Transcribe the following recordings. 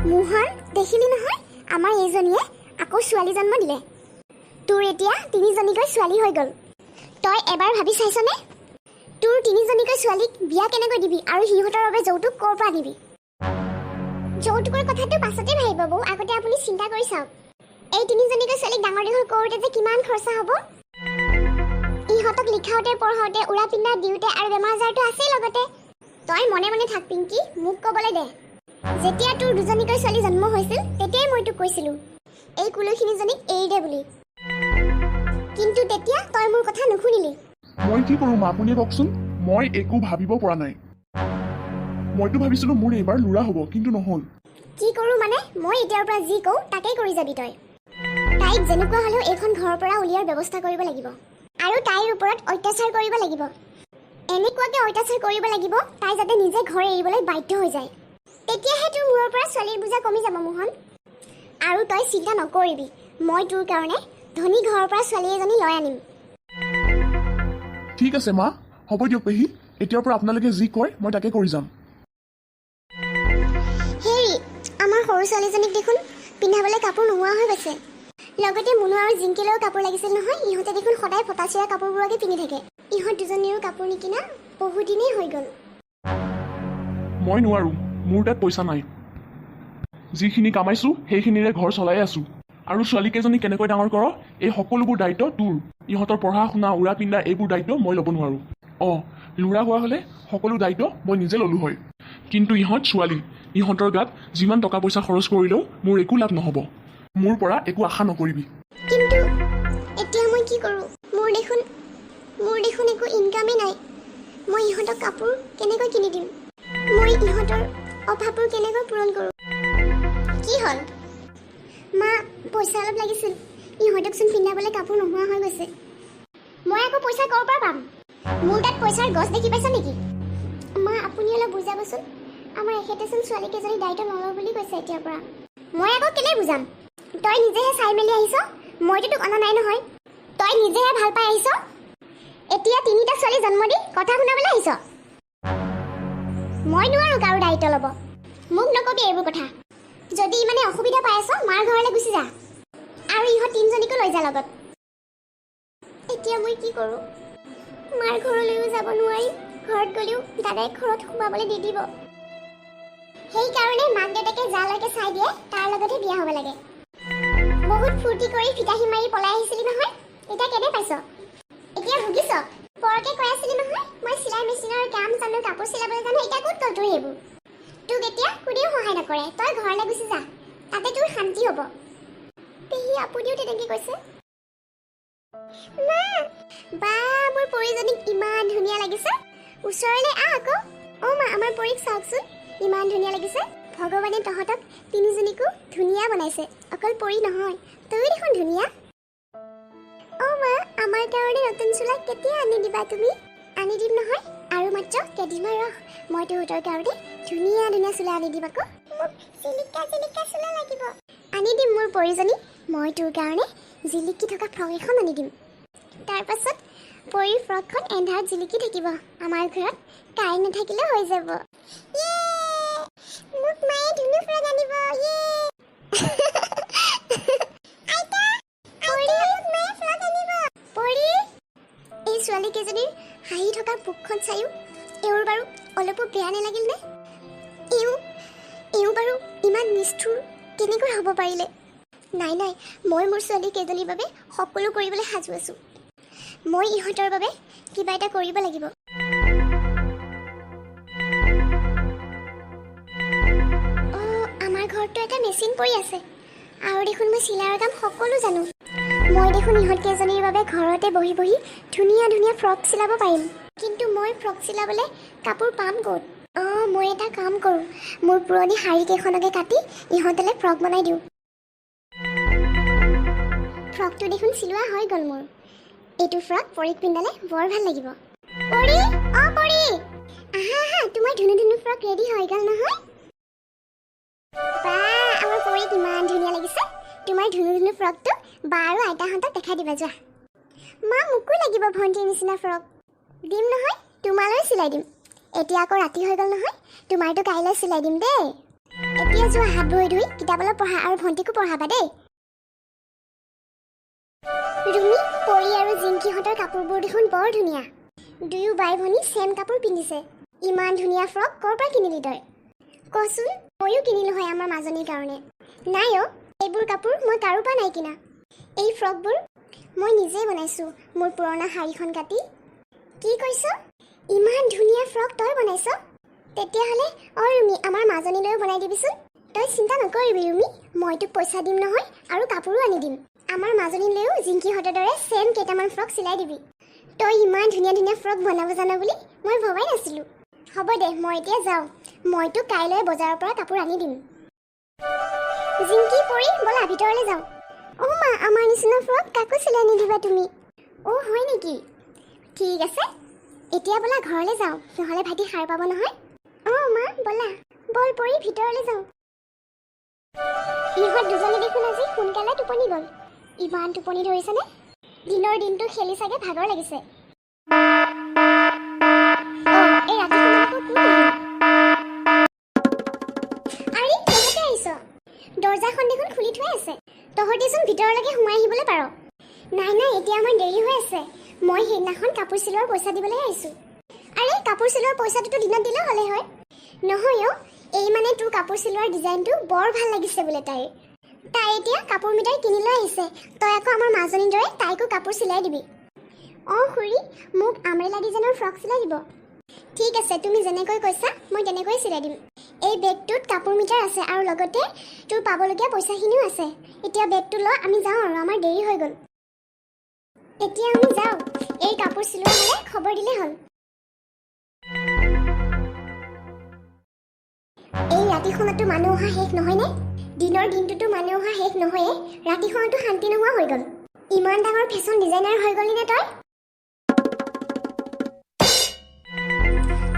মোহন দেখিলি নহয় আমাৰ এইজনীয়ে আকৌ ছোৱালী জন্ম দিলে তোৰ এতিয়া তিনিজনীকৈ ছোৱালী হৈ গ'ল তই এবাৰ ভাবি চাইছনে তোৰ তিনিজনীকৈ ছোৱালীক বিয়া কেনেকৈ দিবি আৰু সিহঁতৰ বাবে যৌতুক ক'ৰ পৰা দিবি যৌতুকৰ কথাটো পাছতে ভাবিব বৌ আগতে আপুনি চিন্তা কৰি চাওক এই তিনিজনীকৈ ছোৱালীক ডাঙৰ দীঘল কৰোঁতে যে কিমান খৰচা হ'ব ইহঁতক লিখাওঁতে পঢ়াওঁতে উৰা পিন্ধা দিওঁতে আৰু বেমাৰ আজাৰটো আছেই লগতে তই মনে মনে থাক পিংকি মোক ক'বলৈ দে যেতিয়া তোৰ দুজনীকৈ ছোৱালী জন্ম হৈছিল তেতিয়াই মই তোক কৈছিলোঁ এই কুলুখিনিজনীক এৰি দে বুলি কিন্তু তেতিয়া তই মোৰ কথা নুশুনিলি মই কি কৰোঁ আপুনিয়ে কওকচোন মই একো ভাবিব পৰা নাই মইতো ভাবিছিলোঁ মোৰ এইবাৰ ল'ৰা হ'ব কিন্তু নহ'ল কি কৰোঁ মানে মই এতিয়াৰ পৰা যি কওঁ তাকেই কৰি যাবি তই তাইক যেনেকুৱা হ'লেও এইখন ঘৰৰ পৰা উলিয়াৰ ব্যৱস্থা কৰিব লাগিব আৰু তাইৰ ওপৰত অত্যাচাৰ কৰিব লাগিব এনেকুৱাকৈ অত্যাচাৰ কৰিব লাগিব তাই যাতে নিজে ঘৰ এৰিবলৈ বাধ্য হৈ যায় তেতিয়াহে তোৰ মূৰৰ পৰা ছোৱালীৰ বোজা কমি যাব মোহন আৰু তই চিন্তা নকৰিবি মই তোৰ কাৰণে ধনী ঘৰৰ পৰা ছোৱালী এজনী লৈ আনিম ঠিক আছে মা হ'ব দিয়ক পেহী এতিয়াৰ পৰা আপোনালোকে যি কয় মই তাকে কৰি যাম হেৰি আমাৰ সৰু ছোৱালীজনীক দেখোন পিন্ধাবলৈ কাপোৰ নোহোৱা হৈ গৈছে লগতে মুনু আৰু জিংকিলৈও কাপোৰ লাগিছিল নহয় ইহঁতে দেখোন সদায় ফটা চিৰা কাপোৰবোৰকে পিন্ধি থাকে ইহঁত দুজনীৰো কাপোৰ নিকিনা বহুদিনেই হৈ গ'ল মই নোৱাৰোঁ মোৰ তাত পইচা নাই যিখিনি কামাইছোঁ সেইখিনিৰে ঘৰ চলাই আছোঁ আৰু ছোৱালীকেইজনী কেনেকৈ ডাঙৰ কৰ এই সকলোবোৰ দায়িত্ব তোৰ ইহঁতৰ পঢ়া শুনা উৰা পিন্ধা এইবোৰ দায়িত্ব মই ল'ব নোৱাৰোঁ ল'ৰা হোৱা হ'লে সকলো দায়িত্ব মই নিজে ল'লোঁ হয় কিন্তু ইহঁত ছোৱালী ইহঁতৰ গাত যিমান টকা পইচা খৰচ কৰিলেও মোৰ একো লাভ নহ'ব মোৰ পৰা একো আশা নকৰিবি কিন্তু এতিয়া মই কি কৰোঁ মোৰ দেখোন একো ইনকামেই নাই মই ইহঁতক কাপোৰ কেনেকৈ কিনি দিম মই ইহঁতৰ অভাৱবোৰ কেনেকৈ পূৰণ কৰোঁ কি হ'ল মা পইচা অলপ লাগিছিল ইহঁতকচোন পিন্ধাবলৈ কাপোৰ নোহোৱা হৈ গৈছে মই আকৌ পইচা ক'ৰ পৰা পাম মোৰ তাত পইচাৰ গছ দেখি পাইছা নেকি মা আপুনি অলপ বুজাবচোন আমাৰ এখেতেচোন ছোৱালীকেইজনী দায়িত্ব নলওঁ বুলি কৈছে এতিয়াৰ পৰা মই আকৌ কেলৈ বুজাম তই নিজেহে চাই মেলি আহিছ মইতো তোক অনা নাই নহয় তই নিজেহে ভাল পাই আহিছ এতিয়া তিনিটা ছোৱালী জন্ম দি কথা শুনাবলৈ আহিছ মই নোৱাৰোঁ কাৰো দায়িত্ব ল'ব মোক নকবি এইবোৰ কথা যদি ইমানে অসুবিধা পাই আছ মাৰ ঘৰলৈ গুচি যা আৰু ইহঁত তিনিজনীকো লৈ যা লগত এতিয়া মই কি কৰোঁ মাৰ ঘৰলৈও যাব নোৱাৰি ঘৰত গ'লেও দাদাই ঘৰত সোমাবলৈ দি দিব সেইকাৰণে মাক দেউতাকে যালৈকে চাই দিয়ে তাৰ লগতে বিয়া হ'ব লাগে বহুত ফূৰ্তি কৰি ফিতাহী মাৰি পলাই আহিছিলি নহয় এতিয়া কেনে পাইছ এতিয়া ভুগিছ পৰকে কৈ আছিলি নহয় মই চিলাই মেচিনৰ কাম জানো কাপোৰ চিলাবলৈ জানো এতিয়া ক'ত গ'ল তোৰ সেইবোৰ তোক এতিয়া কোনেও সহায় নকৰে তই ঘৰলৈ গুচি যা তাতে তোৰ শান্তি হ'ব পেহী আপুনিও তেনেকৈ কৈছে মা বা মোৰ পৰিজনীক ইমান ধুনীয়া লাগিছে ওচৰলৈ আহ আকৌ মা আমাৰ পৰীক চাওকচোন ইমান ধুনীয়া লাগিছে ভগৱানে তহঁতক তিনিজনীকো ধুনীয়া বনাইছে অকল পৰী নহয় তয়ো দেখোন ধুনীয়া মা আমাৰ কাৰণে নতুন চোলা কেতিয়া আনি দিবা তুমি আনি দিম নহয় আৰু মাত্ৰ কেইদিনমান ৰহ মই তহঁতৰ কাৰণে ধুনীয়া ধুনীয়া চোলা আনি দিম আকৌ মোক জিলিকা জিলিকা চোলা লাগিব আনি দিম মোৰ পৰিজনী মই তোৰ কাৰণে জিলিকি থকা ফ্ৰক এখন আনি দিম তাৰপাছত পৰীৰ ফ্ৰকখন এন্ধাৰত জিলিকি থাকিব আমাৰ ঘৰত কাৰেণ্ট নাথাকিলেও হৈ যাব মোক মায়ে ধুনু ফ্ৰক আনিব এই ছোৱালীকেইজনীৰ হাঁহি থকা মুখখন চায়ো এওঁৰ বাৰু অলপো বেয়া নালাগিল নে এওঁ বাৰু ইমান নিষ্ঠুৰ কেনেকৈ হ'ব পাৰিলে নাই মই মোৰ ছোৱালীকেইজনীৰ বাবে সকলো কৰিবলৈ সাজু আছোঁ মই ইহঁতৰ বাবে কিবা এটা কৰিব লাগিব আমাৰ ঘৰতো এটা মেচিন পৰি আছে আৰু দেখোন মই চিলাইৰ কাম সকলো জানো মই দেখোন ইহঁতকেইজনীৰ বাবে ঘৰতে বহি বহি ধুনীয়া ধুনীয়া ফ্ৰক চিলাব পাৰিম কিন্তু মই ফ্ৰক চিলাবলৈ কাপোৰ পাম ক'ত মই এটা কাম কৰোঁ মোৰ পুৰণি শাৰীকেইখনকে কাটি ইহঁতলৈ ফ্ৰক বনাই দিওঁ ফ্ৰকটো দেখোন চিলোৱা হৈ গ'ল মোৰ এইটো ফ্ৰক পৰীক পিন্ধালে বৰ ভাল লাগিব পৰী পৰী আহা তোমাৰ ধুনু ধুনু ফ্ৰক ৰেডি হৈ গ'ল নহয় বা আমাৰ পৰীক ইমান ধুনীয়া লাগিছে তোমাৰ ধুনু ধুনু ফ্ৰকটো বা আৰু আইতাহঁতক দেখাই দিবা যোৱা মা মোকো লাগিব ভণ্টিৰ নিচিনা ফ্ৰক দিম নহয় তোমালৈ চিলাই দিম এতিয়া আকৌ ৰাতি হৈ গ'ল নহয় তোমাৰটো কাইলৈ চিলাই দিম দেই এতিয়া যোৱা হাত ভৰি ধুই কিতাপ অলপ পঢ়া আৰু ভণ্টিকো পঢ়াবা দেই। ৰুমি, পৰি আৰু জিংকিহঁতৰ কাপোৰবোৰ দেখোন বৰ ধুনীয়া। দুয়ো বাই ভনী ছেম কাপোৰ পিন্ধিছে। ইমান ধুনীয়া ফ্ৰক ক'ৰ পৰা কিনিলি তই? কচোন, ময়ো কিনিলোঁ হয় আমাৰ মাজনীৰ কাৰণে। নাই অ', এইবোৰ কাপোৰ মই কাৰো পৰা নাই কিনা। এই ফ্ৰকবোৰ মই নিজেই বনাইছোঁ মোৰ পুৰণা শাড়ীখন কাটি। কি কৈছ? ইমান ধুনীয়া ফ্ৰক তই বনাইছ? তেতিয়াহ'লে ৰুমি আমাৰ মাজনীলৈও বনাই দিবিচোন। তই চিন্তা নকৰিবি ৰুমি, মই তোক পইচা দিম নহয় আৰু কাপোৰো আনি দিম। আমাৰ মাজনীলৈও জিংকিহঁতৰ দৰে ছেম কেইটামান ফ্ৰক চিলাই দিবি। তই ইমান ধুনীয়া ধুনীয়া ফ্ৰক বনাব জান বুলি মই ভবাই নাছিলোঁ। হ'ব দে, মই এতিয়া যাওঁ। মই তোক কাইলৈ বজাৰৰ পৰা কাপোৰ আনি দিম। জিংকি, পৰি, ব'লা ভিতৰলৈ যাওঁ। অ' মা, আমাৰ নিচিনা ফ্ৰক কাকো চিলাই নিদিবা তুমি। অ' হয় নেকি? ঠিক আছে, এতিয়া ব'লা ঘৰলৈ যাওঁ, নহ'লে ভাইটি সাৰ পাব নহয়। অ' মা, ব'লা, বল পৰি ভিতৰলৈ যাওঁ। ইহঁত দুজনী দেখোন আজি সোনকালে টোপনি গ'ল। ইমান টোপনি ধৰিছেনে? দিনৰ দিনটো খেলি চাগে ভাগৰ লাগিছে। এই ৰাতিখন আকৌ কোন আহিল? আৰে, তহঁতে আহিছ? দৰ্জাখন দেখোন খুলি থোৱাই আছে। তহঁতিচোন ভিতৰলৈকে সোমাই আহিবলৈ পাৰ। নাই নাই, এতিয়া আমাৰ দেৰি হৈ আছে। মই সেইদিনাখন কাপোৰ চিলোৱাৰ পইচা দিবলৈ আহিছোঁ। আৰে, কাপোৰ চিলোৱাৰ পইচাটোতো দিনত দিলেও হ'লে হয়। নহয় অ', এই মানে তোৰ কাপোৰ চিলোৱাৰ ডিজাইনটো বৰ ভাল লাগিছে বোলে তাইৰ। তাই এতিয়া কাপোৰ মিটাৰ কিনি লৈ আহিছে। তই আকৌ আমাৰ মাজনীৰ দৰে তাইকো কাপোৰ চিলাই দিবি। অঁ খুৰী, মোক আমৰেলা ডিজাইনৰ ফ্ৰক চিলাই দিব। ঠিক আছে, তুমি যেনেকৈ কৈছা মই তেনেকৈয়ে চিলাই দিম। এই বেগটোত কাপোৰ মিটাৰ আছে আৰু লগতে তোৰ পাবলগীয়া পইচাখিনিও আছে। এতিয়া বেগটো লৈ আমি যাওঁ আৰু আমাৰ দেৰি হৈ গ'ল। এতিয়া আমি যাওঁ। এই কাপোৰ চিলোৱা হ'লে খবৰ দিলেই হ'ল। এই ৰাতিখনতো মানুহ অহা শেষ নহয়নে? দিনৰ দিনটোতো মানুহ অহা শেষ নহয়ে, ৰাতিখনতো শান্তি নোহোৱা হৈ গ'ল। ইমান ডাঙৰ ফেশ্বন ডিজাইনাৰ হৈ গ'লি নে তই?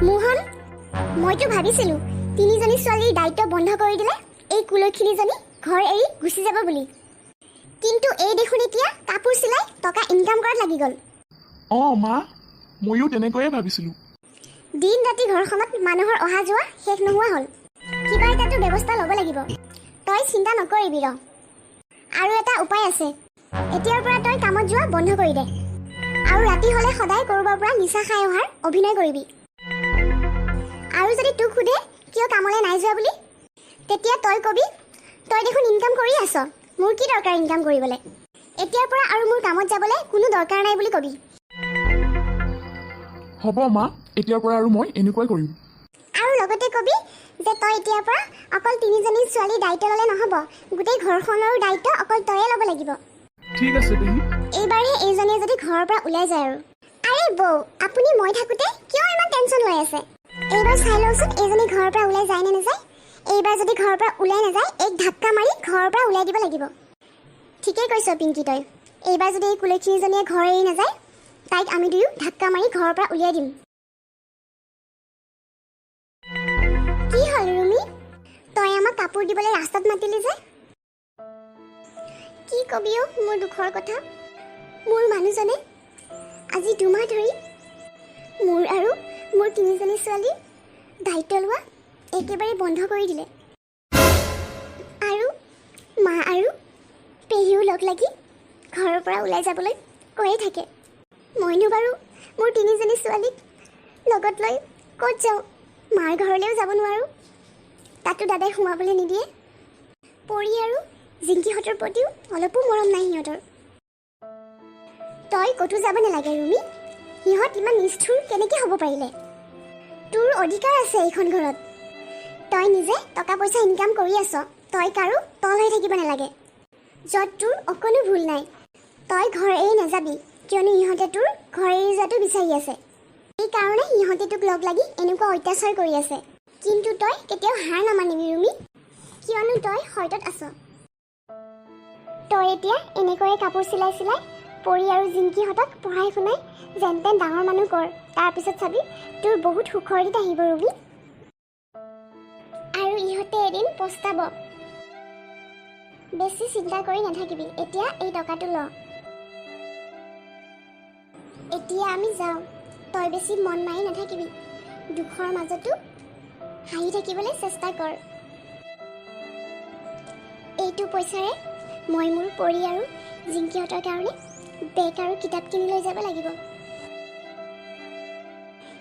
মোহন, মইতো ভাবিছিলোঁ তিনিজনী ছোৱালীৰ দায়িত্ব বন্ধ কৰি দিলে এই কুলক্ষিনীজনী ঘৰ এৰি গুচি যাব বুলি। কিন্তু এই দেখোন এতিয়া কাপোৰ চিলাই টকা ইনকাম কৰাত লাগি গ'ল। অঁ মা, ময়ো তেনেকৈয়ে ভাবিছিলোঁ। দিন ৰাতি ঘৰখনত মানুহৰ অহা যোৱা শেষ নোহোৱা হ'ল। কিবা এটাতো ব্যৱস্থা ল'ব লাগিব। তই চিন্তা নকৰিবি ৰ। আৰু এটা উপায় আছে। এতিয়াৰ পৰা তই কামত যোৱা বন্ধ কৰি দে। আৰু ৰাতি হ'লে সদায় ক'ৰবাৰ পৰা নিচা খাই অহাৰ অভিনয় কৰিবি। আৰু যদি তোক সোধে কিয় কামলৈ নাই যোৱা বুলি, তেতিয়া তই কবি তই দেখোন ইনকাম কৰি আছ, মোৰ কি দৰকাৰ ইনকাম কৰিবলৈ। এতিয়াৰ পৰা আৰু মোৰ কামত যাবলৈ কোনো দৰকাৰ নাই বুলি কবি। হ'ব মা, এতিয়াৰ পৰা আৰু মই এনেকুৱাই কৰিম। আৰু লগতে কবি যে তই এতিয়াৰ পৰা অকল তিনিজনী ছোৱালীৰ দায়িত্ব ল'লে নহ'ব, গোটেই ঘৰখনৰো দায়িত্ব অকল তয়ে ল'ব লাগিব। ঠিক আছে পেহী। এইবাৰহে এইজনীয়ে যদি ঘৰৰ পৰা ওলাই যায় আৰু। আৰে বৌ, আপুনি মই থাকোঁতে কিয় ইমান টেনশ্যন লৈ আছে? এইবাৰ চাই লওঁচোন এইজনী ঘৰৰ পৰা ওলাই যায় নে নাযায়। এইবাৰ যদি ঘৰৰ পৰা ওলাই নাযায়, এক ধাক্কা মাৰি ঘৰৰ পৰা ওলাই দিব লাগিব। ঠিকেই কৈছ পিংকি তই। এইবাৰ যদি এই কুলক্ষিনীজনীয়ে ঘৰ এৰি নাযায়, তাইক আমি দুয়ো ধাক্কা মাৰি ঘৰৰ পৰা উলিয়াই দিম। কি হ'ল ৰুমি, তই আমাক কাপোৰ দিবলৈ ৰাস্তাত মাতিলি যে? কি কবি অ' মোৰ দুখৰ কথা। মোৰ মানুহজনে আজি 2 মাহ ধৰি মোৰ আৰু মোৰ তিনিজনী ছোৱালীৰ দায়িত্ব লোৱা একেবাৰে বন্ধ কৰি দিলে। আৰু মা আৰু পেহীও লগ লাগি ঘৰৰ পৰা ওলাই যাবলৈ কৈয়ে থাকে। মইনো বাৰু মোৰ তিনিজনী ছোৱালীক লগত লৈ ক'ত যাওঁ? মাৰ ঘৰলৈও যাব নোৱাৰোঁ, তাতো দাদাই সোমাবলৈ নিদিয়ে। পৰি আৰু জিংকিহঁতৰ প্ৰতিও অলপো মৰম নাই সিহঁতৰ। তই ক'তো যাব নালাগে ৰুমি, সিহঁত ইমান নিষ্ঠুৰ কেনেকৈ হ'ব পাৰিলে? তোৰ অধিকাৰ আছে এইখন ঘৰত। তই নিজে টকা পইচা ইনকাম কৰি আছ, তই কাৰো তল হৈ থাকিব নালাগে। য'ত তোৰ অকণো ভুল নাই, তই ঘৰ এৰি নাযাবি, কিয়নো ইহঁতে তোৰ ঘৰ এৰি যোৱাটো বিচাৰি আছে। সেইকাৰণে ইহঁতে তোক লগ লাগি এনেকুৱা অত্যাচাৰ কৰি আছে। কিন্তু তই কেতিয়াও হাৰ নামানিবি ৰুমি, কিয়নো তই সত্যত আছ। তই এতিয়া এনেকৈয়ে কাপোৰ চিলাই চিলাই পৰি আৰু জিংকিহঁতক পঢ়াই শুনাই যেন তেন ডাঙৰ মানুহ কৰ। তাৰপিছত চাবি তোৰ বহুত সুখৰ দিন আহিব ৰুমি, আৰু ইহঁতে এদিন পস্তাব। বেছি চিন্তা কৰি নাথাকিবি, এতিয়া এই টকাটো ল। এতিয়া আমি যাওঁ, তই বেছি মন মাৰি নাথাকিবি। দুখৰ মাজতো হাঁহি থাকিবলৈ চেষ্টা কৰ। এইটো পইচাৰে মই মোৰ পৰি আৰু জিংকিহঁতৰ কাৰণে বেগ আৰু কিতাপ কিনি লৈ যাব লাগিব।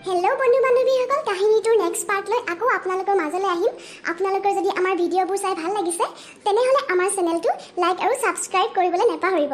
হেল্ল' বন্ধু বান্ধৱীসকল, কাহিনীটোৰ নেক্সট পাৰ্ট লৈ আকৌ আপোনালোকৰ মাজলৈ আহিম। আপোনালোকৰ যদি আমাৰ ভিডিঅ'বোৰ চাই ভাল লাগিছে তেনেহ'লে আমাৰ চেনেলটো লাইক আৰু ছাবস্ক্ৰাইব কৰিবলৈ নাপাহৰিব।